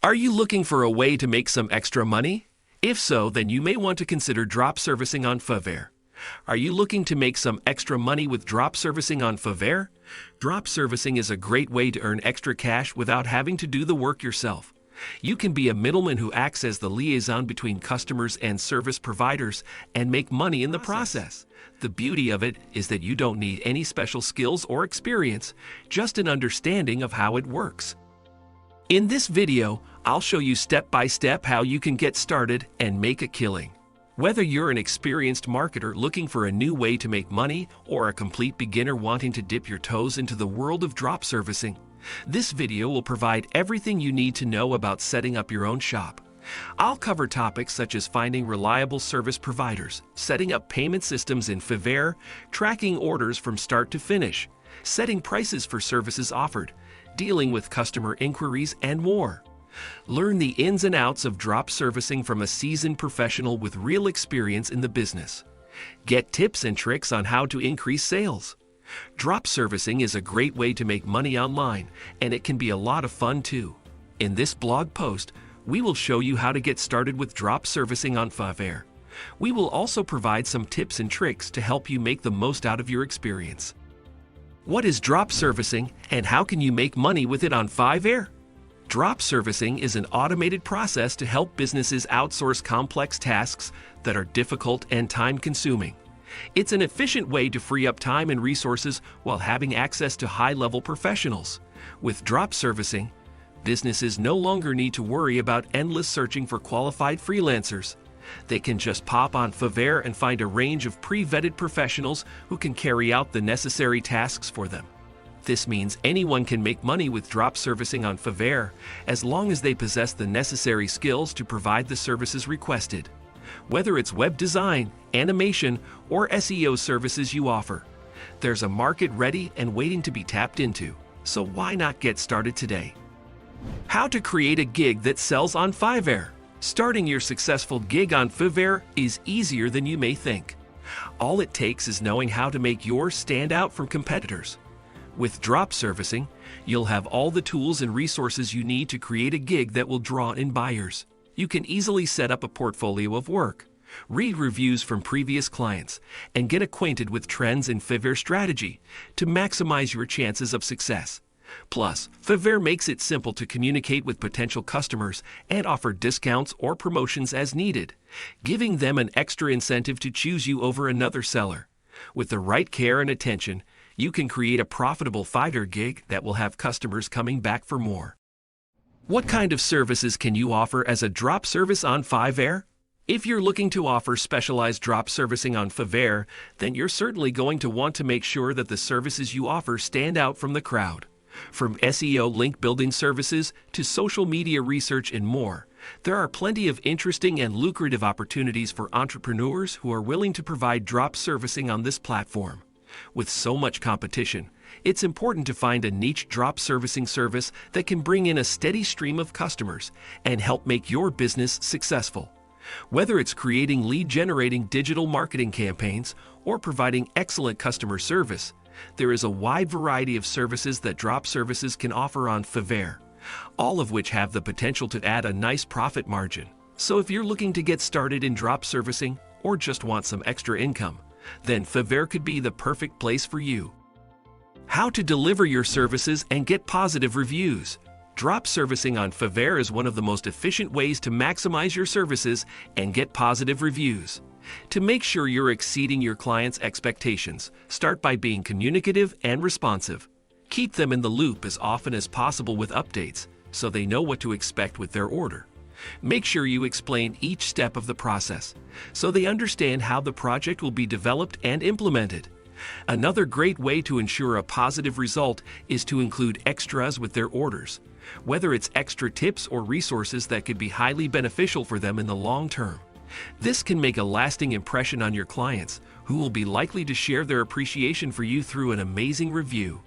Are you looking for a way to make some extra money? If so, then you may want to consider drop servicing on Fiverr. Are you looking to make some extra money with drop servicing on Fiverr? Drop servicing is a great way to earn extra cash without having to do the work yourself. You can be a middleman who acts as the liaison between customers and service providers and make money in the process. The beauty of it is that you don't need any special skills or experience, just an understanding of how it works. In this video, I'll show you step by step how you can get started and make a killing. Whether you're an experienced marketer looking for a new way to make money or a complete beginner wanting to dip your toes into the world of drop servicing, this video will provide everything you need to know about setting up your own shop. I'll cover topics such as finding reliable service providers, setting up payment systems in Fiverr, tracking orders from start to finish, setting prices for services offered, dealing with customer inquiries, and more. Learn the ins and outs of drop servicing from a seasoned professional with real experience in the business. Get tips and tricks on how to increase sales. Drop servicing is a great way to make money online, and it can be a lot of fun too. In this blog post, we will show you how to get started with drop servicing on Fiverr. We will also provide some tips and tricks to help you make the most out of your experience. What is drop servicing, and how can you make money with it on Fiverr? Drop servicing is an automated process to help businesses outsource complex tasks that are difficult and time-consuming. It's an efficient way to free up time and resources while having access to high-level professionals. With drop servicing, businesses no longer need to worry about endless searching for qualified freelancers. They can just pop on Fiverr and find a range of pre-vetted professionals who can carry out the necessary tasks for them. This means anyone can make money with drop servicing on Fiverr as long as they possess the necessary skills to provide the services requested. Whether it's web design, animation, or SEO services you offer, there's a market ready and waiting to be tapped into. So why not get started today? How to create a gig that sells on Fiverr. Starting your successful gig on Fiverr is easier than you may think. All it takes is knowing how to make yours stand out from competitors. With drop servicing, you'll have all the tools and resources you need to create a gig that will draw in buyers. You can easily set up a portfolio of work, read reviews from previous clients, and get acquainted with trends in Fiverr strategy to maximize your chances of success. Plus, Fiverr makes it simple to communicate with potential customers and offer discounts or promotions as needed, giving them an extra incentive to choose you over another seller. With the right care and attention, you can create a profitable Fiverr gig that will have customers coming back for more. What kind of services can you offer as a drop service on Fiverr? If you're looking to offer specialized drop servicing on Fiverr, then you're certainly going to want to make sure that the services you offer stand out from the crowd. From SEO link building services to social media research and more, there are plenty of interesting and lucrative opportunities for entrepreneurs who are willing to provide drop servicing on this platform. With so much competition, it's important to find a niche drop servicing service that can bring in a steady stream of customers and help make your business successful. Whether it's creating lead-generating digital marketing campaigns or providing excellent customer service, there is a wide variety of services that drop services can offer on Fiverr, all of which have the potential to add a nice profit margin. So if you're looking to get started in drop servicing or just want some extra income, then Fiverr could be the perfect place for you. How to deliver your services and get positive reviews. Drop servicing on Fiverr is one of the most efficient ways to maximize your services and get positive reviews. To make sure you're exceeding your clients' expectations, start by being communicative and responsive. Keep them in the loop as often as possible with updates, so they know what to expect with their order. Make sure you explain each step of the process, so they understand how the project will be developed and implemented. Another great way to ensure a positive result is to include extras with their orders, whether it's extra tips or resources that could be highly beneficial for them in the long term. This can make a lasting impression on your clients, who will be likely to share their appreciation for you through an amazing review.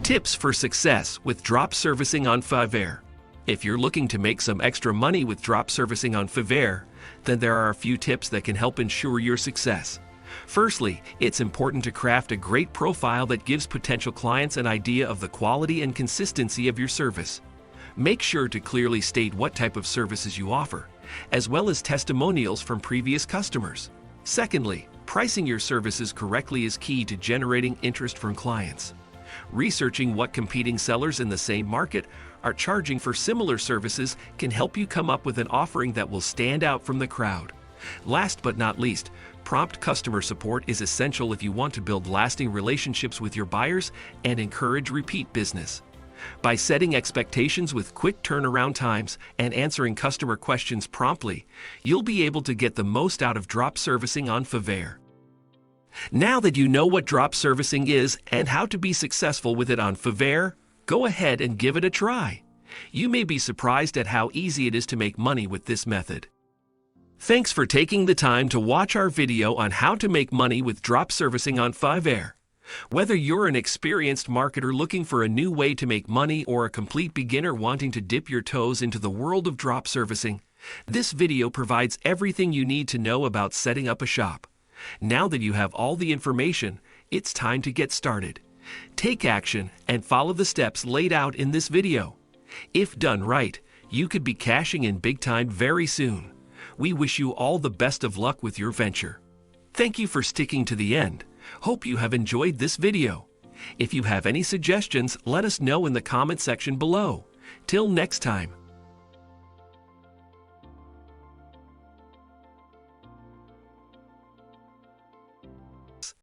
Tips for success with drop servicing on Fiverr. If you're looking to make some extra money with drop servicing on Fiverr, then there are a few tips that can help ensure your success. Firstly, it's important to craft a great profile that gives potential clients an idea of the quality and consistency of your service. Make sure to clearly state what type of services you offer, as well as testimonials from previous customers. Secondly, pricing your services correctly is key to generating interest from clients. Researching what competing sellers in the same market are charging for similar services can help you come up with an offering that will stand out from the crowd. Last but not least, prompt customer support is essential if you want to build lasting relationships with your buyers and encourage repeat business. By setting expectations with quick turnaround times and answering customer questions promptly, you'll be able to get the most out of drop servicing on Fiverr. Now that you know what drop servicing is and how to be successful with it on Fiverr, go ahead and give it a try. You may be surprised at how easy it is to make money with this method. Thanks for taking the time to watch our video on how to make money with drop servicing on Fiverr. Whether you're an experienced marketer looking for a new way to make money or a complete beginner wanting to dip your toes into the world of drop servicing, this video provides everything you need to know about setting up a shop. Now that you have all the information, it's time to get started. Take action and follow the steps laid out in this video. If done right, you could be cashing in big time very soon. We wish you all the best of luck with your venture. Thank you for sticking to the end. Hope you have enjoyed this video. If you have any suggestions, let us know in the comment section below. Till next time.